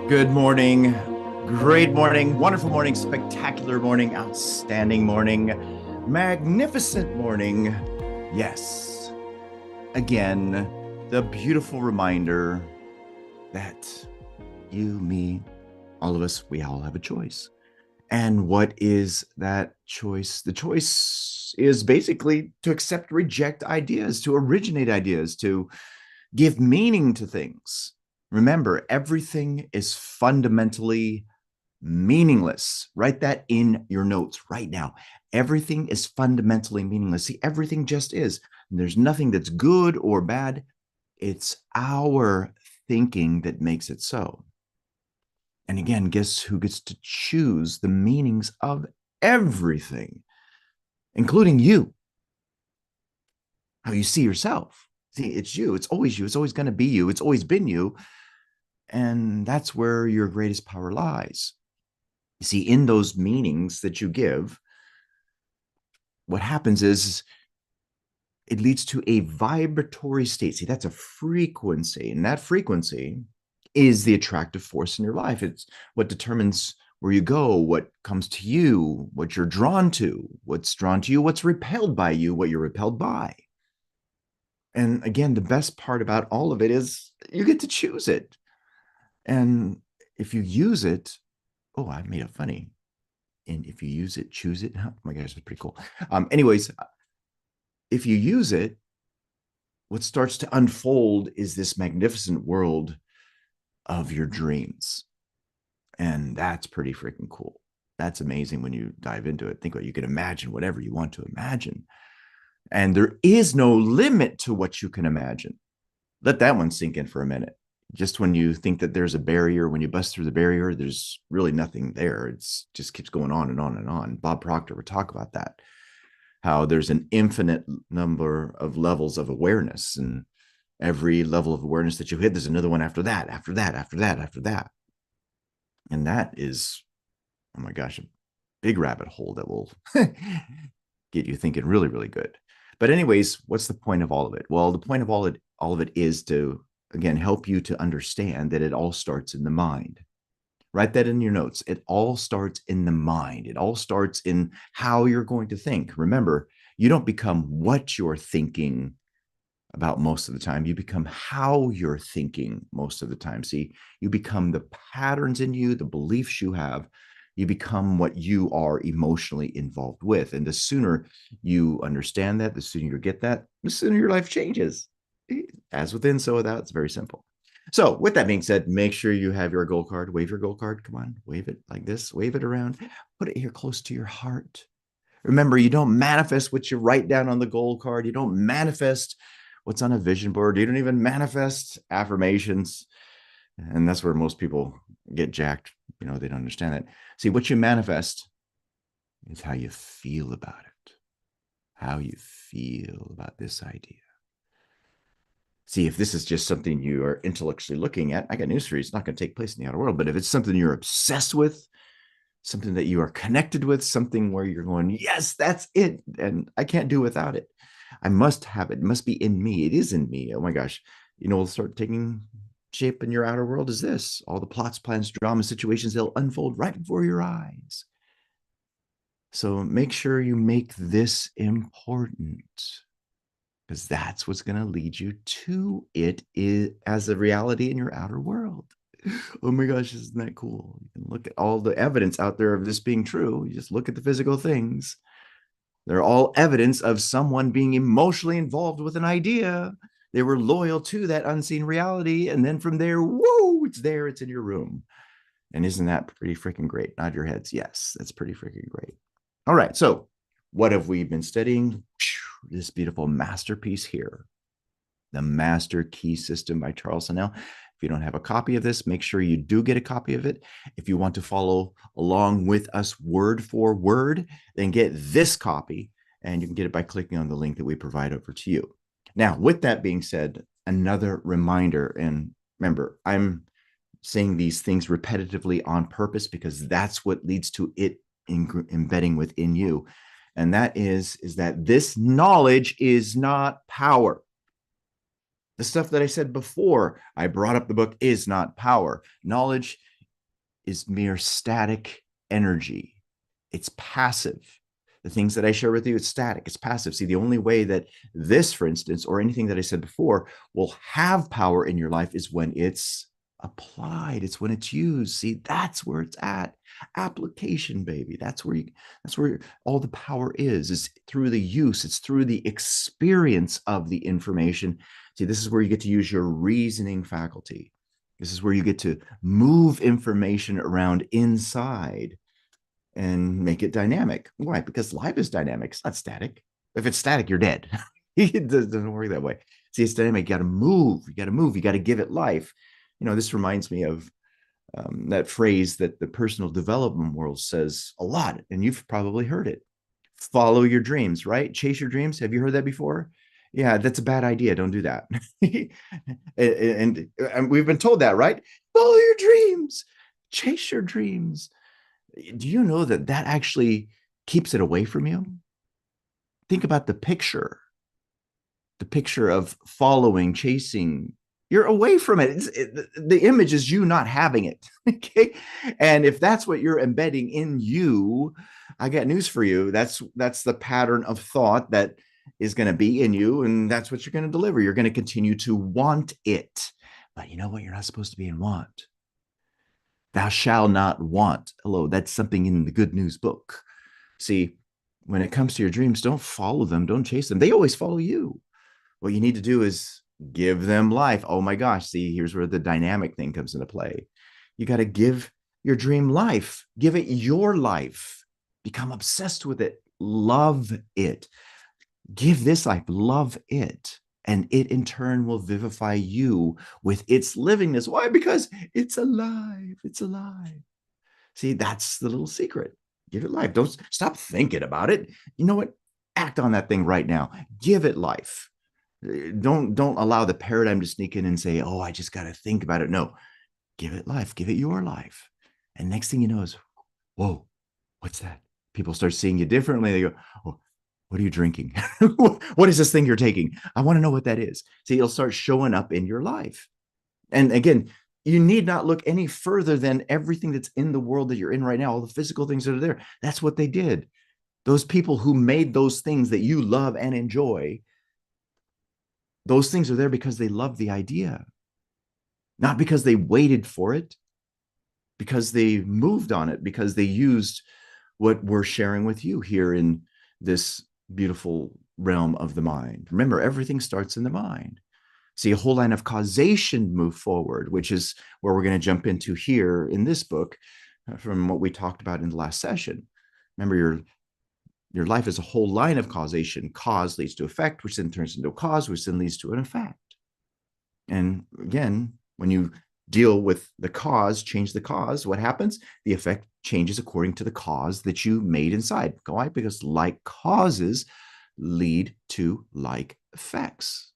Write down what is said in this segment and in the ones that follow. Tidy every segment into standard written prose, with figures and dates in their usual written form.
Good morning, great morning, wonderful morning, spectacular morning, outstanding morning, magnificent morning. Yes, again, the beautiful reminder that you, me, all of us, we all have a choice. And what is that choice? The choice is basically to accept, reject ideas, to originate ideas, to give meaning to things. Remember, everything is fundamentally meaningless. Write that in your notes right now. Everything is fundamentally meaningless. See, everything just is. There's nothing that's good or bad. It's our thinking that makes it so. And again, guess who gets to choose the meanings of everything, including you, how you see yourself. See, it's you. It's always you. It's always going to be you. It's always been you. And that's where your greatest power lies. You see, in those meanings that you give, what happens is it leads to a vibratory state. See, that's a frequency. And that frequency is the attractive force in your life. It's what determines where you go, what comes to you, what you're drawn to, what's drawn to you, what's repelled by you, what you're repelled by. And again, the best part about all of it is you get to choose it. And if you use it, oh, I made it funny. And if you use it, choose it. Oh my gosh, that's pretty cool. Anyways, if you use it, what starts to unfold is this magnificent world of your dreams. And that's pretty freaking cool. That's amazing when you dive into it. Think what you can imagine, whatever you want to imagine. And there is no limit to what you can imagine. Let that one sink in for a minute. Just when you think that there's a barrier, when you bust through the barrier, there's really nothing there. It's just keeps going on and on and on. Bob Proctor would talk about that, how there's an infinite number of levels of awareness, and every level of awareness that you hit, there's another one after that, after that, after that, after that. And that is, oh my gosh, a big rabbit hole that will get you thinking really, really good. But anyways, what's the point of all of it? Well, the point of all of it is to, again, help you to understand that it all starts in the mind. Write that in your notes. It all starts in the mind. It all starts in how you're going to think. Remember, you don't become what you're thinking about most of the time. You become how you're thinking most of the time. See, you become the patterns in you, the beliefs you have. You become what you are emotionally involved with. And the sooner you understand that, the sooner you get that, the sooner your life changes. As within, so without. It's very simple. So with that being said, make sure you have your goal card. Wave your goal card. Come on, wave it like this. Wave it around. Put it here close to your heart. Remember, you don't manifest what you write down on the goal card. You don't manifest what's on a vision board. You don't even manifest affirmations. And that's where most people get jacked. They don't understand that. See, what you manifest is how you feel about it, how you feel about this idea. See, if this is just something you are intellectually looking at, I got news for you. It's not going to take place in the outer world. But if it's something you're obsessed with, something that you are connected with, something where you're going, yes, that's it. And I can't do without it. I must have it. It must be in me. It is in me. Oh my gosh. It'll start taking shape in your outer world is this. All the plots, plans, drama, situations, they'll unfold right before your eyes. So make sure you make this important, because that's what's going to lead you to it as a reality in your outer world. Oh my gosh, isn't that cool? You can look at all the evidence out there of this being true. You just look at the physical things. They're all evidence of someone being emotionally involved with an idea. They were loyal to that unseen reality. And then from there, whoa, it's there. It's in your room. And isn't that pretty freaking great? Nod your heads. Yes, that's pretty freaking great. All right. So what have we been studying? This beautiful masterpiece here, The Master Key System by Charles Haanel. If you don't have a copy of this, make sure you do get a copy of it. If you want to follow along with us word for word, then get this copy, and you can get it by clicking on the link that we provide over to you. Now, with that being said, another reminder, and remember, I'm saying these things repetitively on purpose because that's what leads to it embedding within you. And that is that this knowledge is not power. The stuff that I said before, I brought up the book, is not power. Knowledge is mere static energy. It's passive. The things that I share with you, it's static, it's passive. See, the only way that this, for instance, or anything that I said before, will have power in your life is when it's applied. It's when it's used. See, that's where it's at. Application, baby. That's where all the power is through the use. It's through the experience of the information. See, this is where you get to use your reasoning faculty. This is where you get to move information around inside and make it dynamic. Why? Because life is dynamic. It's not static. If it's static, you're dead. It doesn't work that way. See, it's dynamic. You got to move. You got to move. You got to give it life. This reminds me of that phrase that the personal development world says a lot, and you've probably heard it. Follow your dreams, right? Chase your dreams. Have you heard that before? Yeah, that's a bad idea. Don't do that. and we've been told that, right? Follow your dreams. Chase your dreams. Do you know that actually keeps it away from you? Think about the picture of following, chasing. You're away from it. The image is you not having it. Okay. And if that's what you're embedding in you, I got news for you. That's the pattern of thought that is going to be in you. And that's what you're going to deliver. You're going to continue to want it. But you know what? You're not supposed to be in want. Thou shalt not want. Hello, that's something in the Good News book. See, when it comes to your dreams, don't follow them. Don't chase them. They always follow you. What you need to do is give them life. Oh my gosh. See, here's where the dynamic thing comes into play. You got to give your dream life. Give it your life. Become obsessed with it. Love it. Give this life. Love it. And it in turn will vivify you with its livingness. Why? Because it's alive. It's alive. See, that's the little secret. Give it life. Don't stop thinking about it. You know what? Act on that thing right now. Give it life. Don't allow the paradigm to sneak in and say, oh, I just got to think about it. No, give it life. Give it your life. And next thing you know is, whoa, what's that? People start seeing you differently. They go, oh, what are you drinking? What is this thing you're taking? I want to know what that is. See, it'll start showing up in your life. And again, you need not look any further than everything that's in the world that you're in right now, all the physical things that are there. That's what they did. Those people who made those things that you love and enjoy, those things are there because they love the idea, not because they waited for it, because they moved on it, because they used what we're sharing with you here in this beautiful realm of the mind. Remember, everything starts in the mind. See, a whole line of causation move forward, which is where we're going to jump into here in this book from what we talked about in the last session. Remember, your life is a whole line of causation. Cause leads to effect, which then turns into a cause, which then leads to an effect. And again, when you deal with the cause, change the cause, what happens? The effect changes according to the cause that you made inside. Why? Because like causes lead to like effects.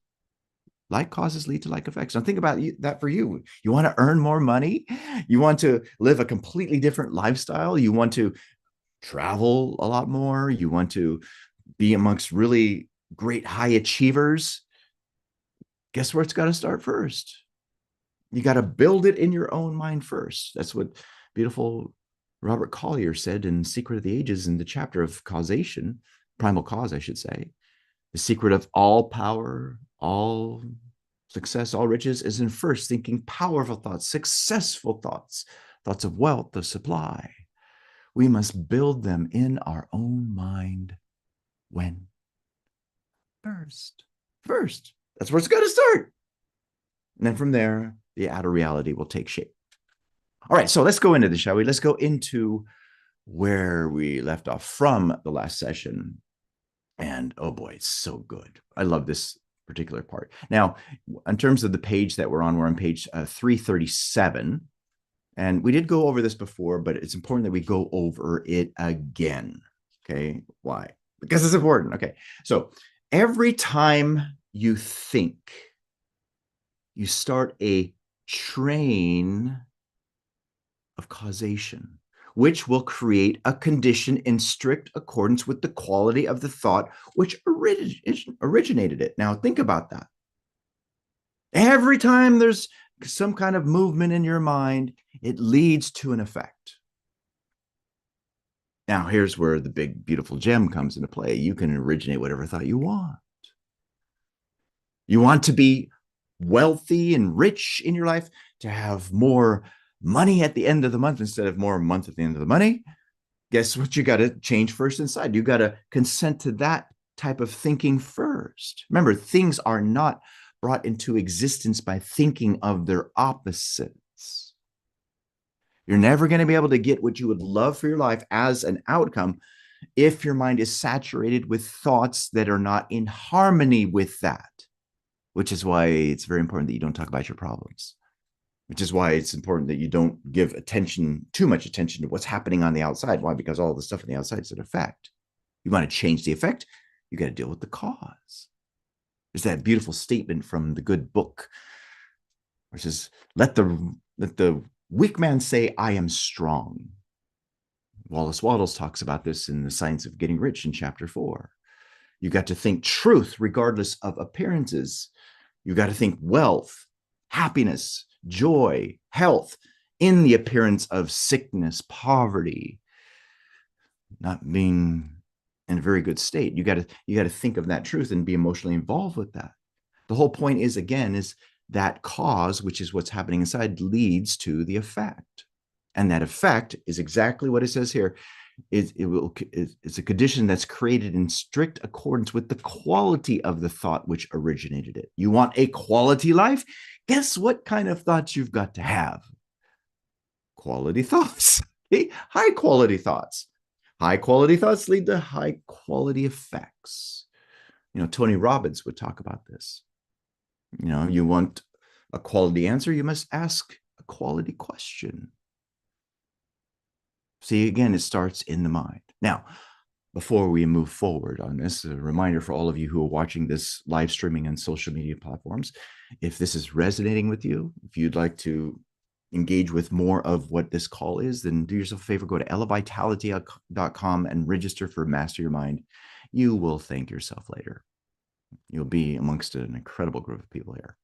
Like causes lead to like effects. Now think about that for you. You want to earn more money? You want to live a completely different lifestyle? You want to travel a lot more? You want to be amongst really great high achievers? Guess where it's got to start first? You got to build it in your own mind first. That's what beautiful Robert Collier said in Secret of the Ages in the chapter of causation, primal cause, I should say. The secret of all power, all success, all riches is in first thinking powerful thoughts, successful thoughts, thoughts of wealth, of supply. We must build them in our own mind when? First. That's where it's got to start. And then from there, the outer reality will take shape. All right, so let's go into this, shall we? Let's go into where we left off from the last session. And oh boy, it's so good. I love this particular part. Now, in terms of the page that we're on page 337. And we did go over this before, but it's important that we go over it again. Okay, why? Because it's important. Okay, so every time you think, you start a train of causation, which will create a condition in strict accordance with the quality of the thought which originated it. Now, think about that. Every time there's some kind of movement in your mind, It leads to an effect. Now, here's where the big, beautiful gem comes into play. You can originate whatever thought you want. You want to be wealthy and rich in your life, to have more money at the end of the month instead of more month at the end of the money. Guess what? You got to change first inside. You got to consent to that type of thinking first. Remember, things are not brought into existence by thinking of their opposites. You're never going to be able to get what you would love for your life as an outcome if your mind is saturated with thoughts that are not in harmony with that, which is why it's very important that you don't talk about your problems, which is why it's important that you don't give too much attention to what's happening on the outside. Why? Because all the stuff on the outside is an effect. You want to change the effect, you got to deal with the cause. There's that beautiful statement from the good book, which is, let the weak man say, I am strong. Wallace Wattles talks about this in The Science of Getting Rich in chapter 4. You got to think truth regardless of appearances. You got to think wealth, happiness, joy, health in the appearance of sickness, poverty, not being in a very good state. You got to think of that truth and be emotionally involved with that. The whole point is, again, is that cause, which is what's happening inside, leads to the effect. And that effect is exactly what it says here. It's a condition that's created in strict accordance with the quality of the thought which originated it. You want a quality life? Guess what kind of thoughts you've got to have? Quality thoughts. High quality thoughts. High quality thoughts lead to high quality effects. Tony Robbins would talk about this. You want a quality answer, you must ask a quality question. See, again, it starts in the mind. Now, before we move forward on this, a reminder for all of you who are watching this live streaming on social media platforms, if this is resonating with you, if you'd like to engage with more of what this call is, then do yourself a favor, go to elevitality.com and register for Master Your Mind. You will thank yourself later. You'll be amongst an incredible group of people here.